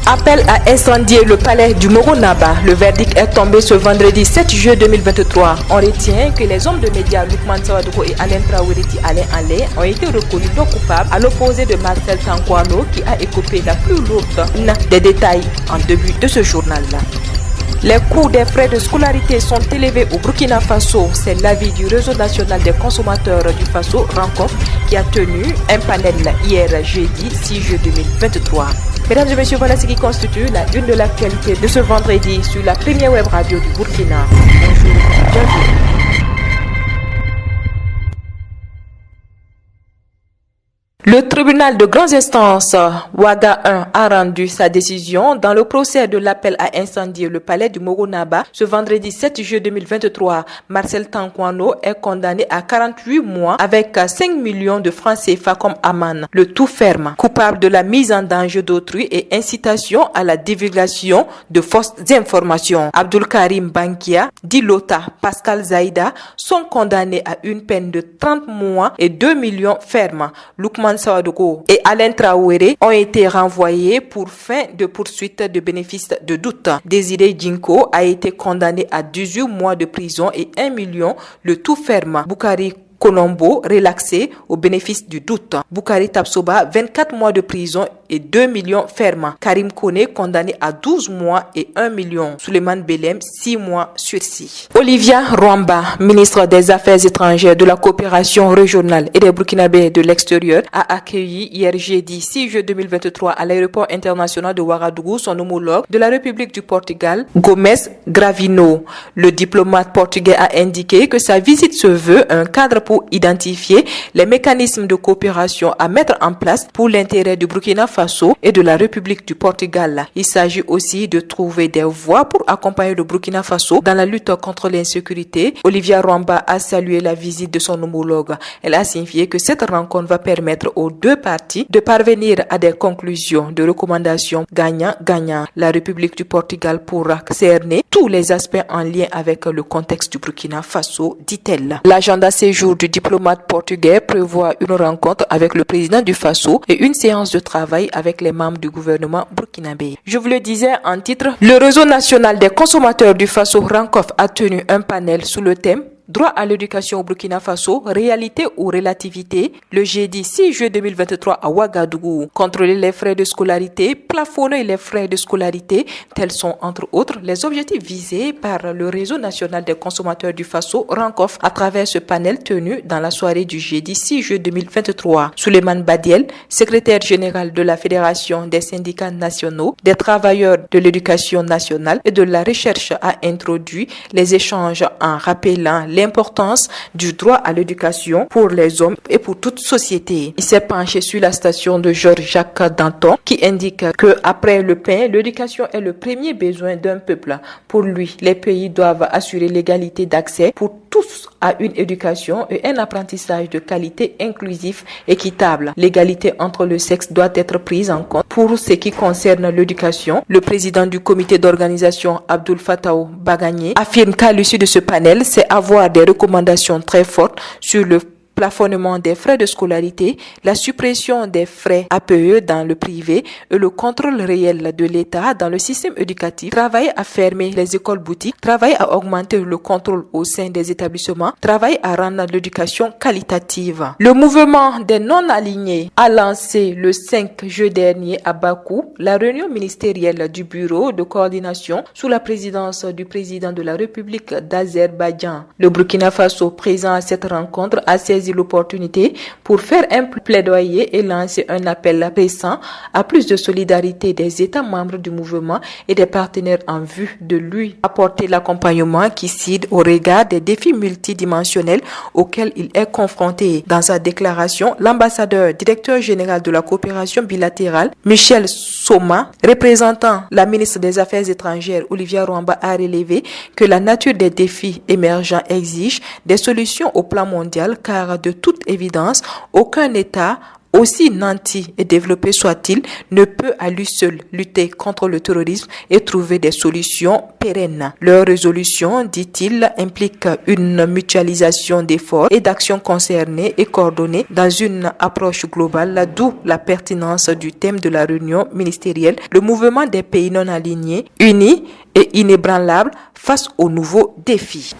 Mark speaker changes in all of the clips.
Speaker 1: Appel à incendier le palais du Moronaba. Le verdict est tombé ce vendredi 7 juillet 2023. On retient que les hommes de médias Lukman Sawadoko et Alain Traoré Alain Alé ont été reconnus non coupables à l'opposé de Marcel Tankwano qui a écopé la plus lourde des détails en début de ce journal-là. Les coûts des frais de scolarité sont élevés au Burkina Faso. C'est l'avis du réseau national des consommateurs du Faso, RANCOF, qui a tenu un panel hier jeudi 6 juillet 2023. Mesdames et messieurs, voilà ce qui constitue la une de l'actualité de ce vendredi sur la première web radio du Burkina. Bonjour, bienvenue. Le tribunal de grandes instances Ouaga 1 a rendu sa décision dans le procès de l'appel à incendier le palais du Moronaba ce vendredi 7 juillet 2023. Marcel Tankwano est condamné à 48 mois avec 5 millions de francs CFA comme amende. Le tout ferme, coupable de la mise en danger d'autrui et incitation à la divulgation de fausses informations. Abdul Karim Bankia, Dilota, Pascal Zaïda sont condamnés à une peine de 30 mois et 2 millions fermes. Lukman Sawadoko et Alain Traoré ont été renvoyés pour fin de poursuite de bénéfice de doute. Désiré Djinko a été condamné à 18 mois de prison et 1 million le tout ferme. Boukari Colombo relaxé au bénéfice du doute. Boukari Tapsoba 24 mois de prison et 2 millions fermes. Karim Kone condamné à 12 mois et 1 million. Souleymane Belem 6 mois sursis. Olivia Rwamba, ministre des Affaires étrangères, de la coopération régionale et des Burkinabés de l'extérieur, a accueilli hier jeudi 6 juillet 2023 à l'aéroport international de Ouagadougou son homologue de la République du Portugal, Gomes Gravino. Le diplomate portugais a indiqué que sa visite se veut un cadre pour identifier les mécanismes de coopération à mettre en place pour l'intérêt du Burkina Faso et de la République du Portugal. Il s'agit aussi de trouver des voies pour accompagner le Burkina Faso dans la lutte contre l'insécurité. Olivia Rwamba a salué la visite de son homologue. Elle a signifié que cette rencontre va permettre aux deux parties de parvenir à des conclusions de recommandations gagnant-gagnant. La République du Portugal pourra cerner tous les aspects en lien avec le contexte du Burkina Faso, dit-elle. L'agenda séjour du diplomate portugais prévoit une rencontre avec le président du Faso et une séance de travail avec les membres du gouvernement burkinabé. Je vous le disais en titre, le réseau national des consommateurs du Faso, RANCOF, a tenu un panel sous le thème droit à l'éducation au Burkina Faso, réalité ou relativité, le jeudi 6 juillet 2023 à Ouagadougou. Contrôler les frais de scolarité, plafonner les frais de scolarité, tels sont entre autres les objectifs visés par le réseau national des consommateurs du Faso, RANCOF, à travers ce panel tenu dans la soirée du jeudi 6 juillet 2023. Souleymane Badiel, secrétaire général de la Fédération des syndicats nationaux, des travailleurs de l'éducation nationale et de la recherche, a introduit les échanges en rappelant l'importance du droit à l'éducation pour les hommes et pour toute société. Il s'est penché sur la station de Georges-Jacques Danton qui indique que après le pain, l'éducation est le premier besoin d'un peuple. Pour lui, les pays doivent assurer l'égalité d'accès pour tous à une éducation et un apprentissage de qualité inclusif, équitable. L'égalité entre le sexe doit être prise en compte pour ce qui concerne l'éducation. Le président du comité d'organisation, Abdul Fattah Bagagné, affirme qu'à l'issue de ce panel, c'est avoir des recommandations très fortes sur le plafonnement des frais de scolarité, la suppression des frais APE dans le privé et le contrôle réel de l'État dans le système éducatif, travailler à fermer les écoles boutiques, travailler à augmenter le contrôle au sein des établissements, travailler à rendre l'éducation qualitative. Le mouvement des non-alignés a lancé le 5 juillet dernier à Bakou la réunion ministérielle du bureau de coordination sous la présidence du président de la République d'Azerbaïdjan. Le Burkina Faso, présent à cette rencontre, a saisi l'opportunité pour faire un plaidoyer et lancer un appel pressant à plus de solidarité des États membres du mouvement et des partenaires en vue de lui apporter l'accompagnement qui cède au regard des défis multidimensionnels auxquels il est confronté. Dans sa déclaration, l'ambassadeur directeur général de la coopération bilatérale, Michel Soma, représentant la ministre des Affaires étrangères, Olivia Rwamba, a relevé que la nature des défis émergents exige des solutions au plan mondial car de toute évidence, aucun État Aussi nanti et développé soit-il, ne peut à lui seul lutter contre le terrorisme et trouver des solutions pérennes. Leur résolution, dit-il, implique une mutualisation d'efforts et d'actions concernées et coordonnées dans une approche globale, d'où la pertinence du thème de la réunion ministérielle, le mouvement des pays non alignés, unis et inébranlables face aux nouveaux défis.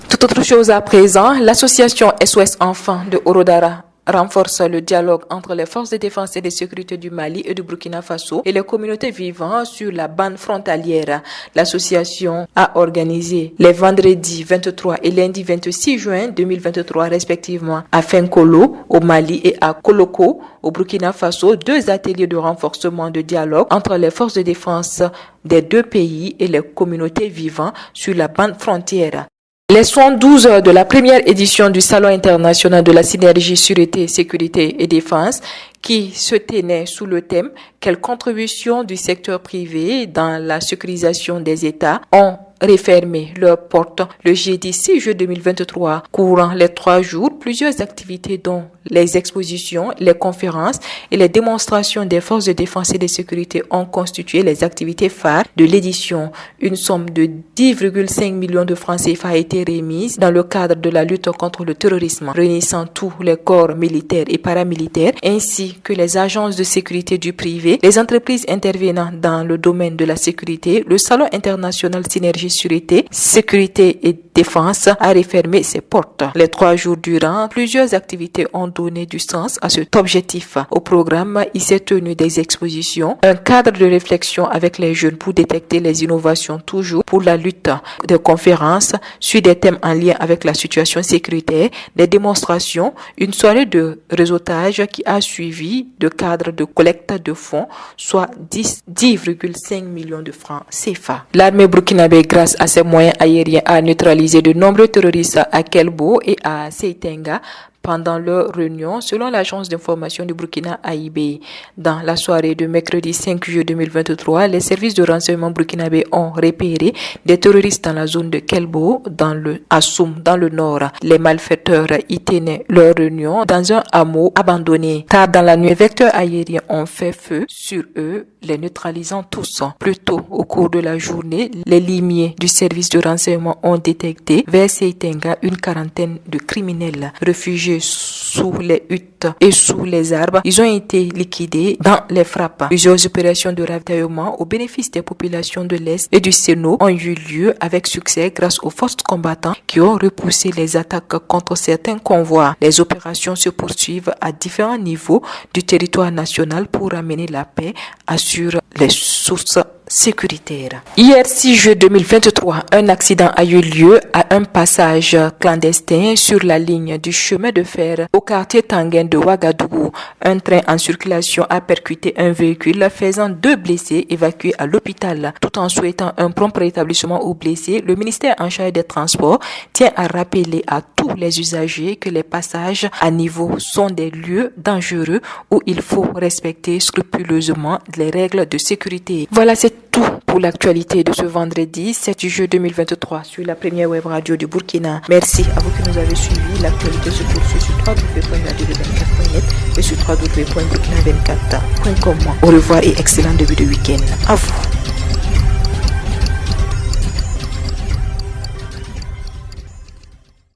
Speaker 1: Toute autre chose à présent, l'association SOS Enfants de Orodara renforce le dialogue entre les forces de défense et de sécurité du Mali et du Burkina Faso et les communautés vivant sur la bande frontalière. L'association a organisé les vendredis 23 et lundi 26 juin 2023 respectivement à Fenkolo au Mali et à Koloko au Burkina Faso 2 ateliers de renforcement de dialogue entre les forces de défense des 2 pays et les communautés vivant sur la bande frontière. Les 112 heures de la première édition du Salon international de la synergie sûreté, sécurité et défense qui se tenait sous le thème « Quelle contribution du secteur privé dans la sécurisation des États » ont refermé leurs portes le jeudi 6 juin 2023. Courant les 3 jours, plusieurs activités dont les expositions, les conférences et les démonstrations des forces de défense et de sécurité ont constitué les activités phares de l'édition. Une somme de 10,5 millions de francs CFA a été remise dans le cadre de la lutte contre le terrorisme, réunissant tous les corps militaires et paramilitaires ainsi que les agences de sécurité du privé, les entreprises intervenant dans le domaine de la sécurité. Le Salon international Synergie Sûreté, Sécurité et Défense a refermé ses portes. Les 3 jours durant, plusieurs activités ont donné du sens à cet objectif. Au programme, il s'est tenu des expositions, un cadre de réflexion avec les jeunes pour détecter les innovations toujours pour la lutte, des conférences sur des thèmes en lien avec la situation sécuritaire, des démonstrations, une soirée de réseautage qui a suivi de cadre de collecte de fonds, soit 10,5 millions de francs CFA. L'armée burkinabé, grâce à ses moyens aériens, a neutralisé de nombreux terroristes à Kelbo et à Seitenga pendant leur réunion, selon l'agence d'information du Burkina AIB. Dans la soirée de mercredi 5 juillet 2023, les services de renseignement burkinabé ont repéré des terroristes dans la zone de Kelbo, dans le Assoum, dans le nord. Les malfaiteurs y tenaient leur réunion dans un hameau abandonné. Tard dans la nuit, les vecteurs aériens ont fait feu sur eux, les neutralisant tous. Plus tôt, au cours de la journée, les limiers du service de renseignement ont détecté vers Seitenga une quarantaine de criminels réfugiés sous les huttes et sous les arbres. Ils ont été liquidés dans les frappes. Plusieurs opérations de ravitaillement au bénéfice des populations de l'Est et du Sénat ont eu lieu avec succès grâce aux forces combattantes qui ont repoussé les attaques contre certains convois. Les opérations se poursuivent à différents niveaux du territoire national pour amener la paix, assurent les sources sécuritaires. Hier 6 juillet 2023, un accident a eu lieu à un passage clandestin sur la ligne du chemin de fer au quartier Tanguène de Ouagadougou. Un train en circulation a percuté un véhicule faisant 2 blessés évacués à l'hôpital. Tout en souhaitant un prompt rétablissement aux blessés, le ministère en charge des Transports tient à rappeler à tous les usagers que les passages à niveau sont des lieux dangereux où il faut respecter scrupuleusement les règles de sécurité. Voilà, c'est tout pour l'actualité de ce vendredi 7 juillet 2023 sur la première web radio du Burkina. Merci à vous qui nous avez suivis. L'actualité se poursuit sur www.radio24.net et sur www.burkina24.com. Au revoir et excellent début de week-end. À vous.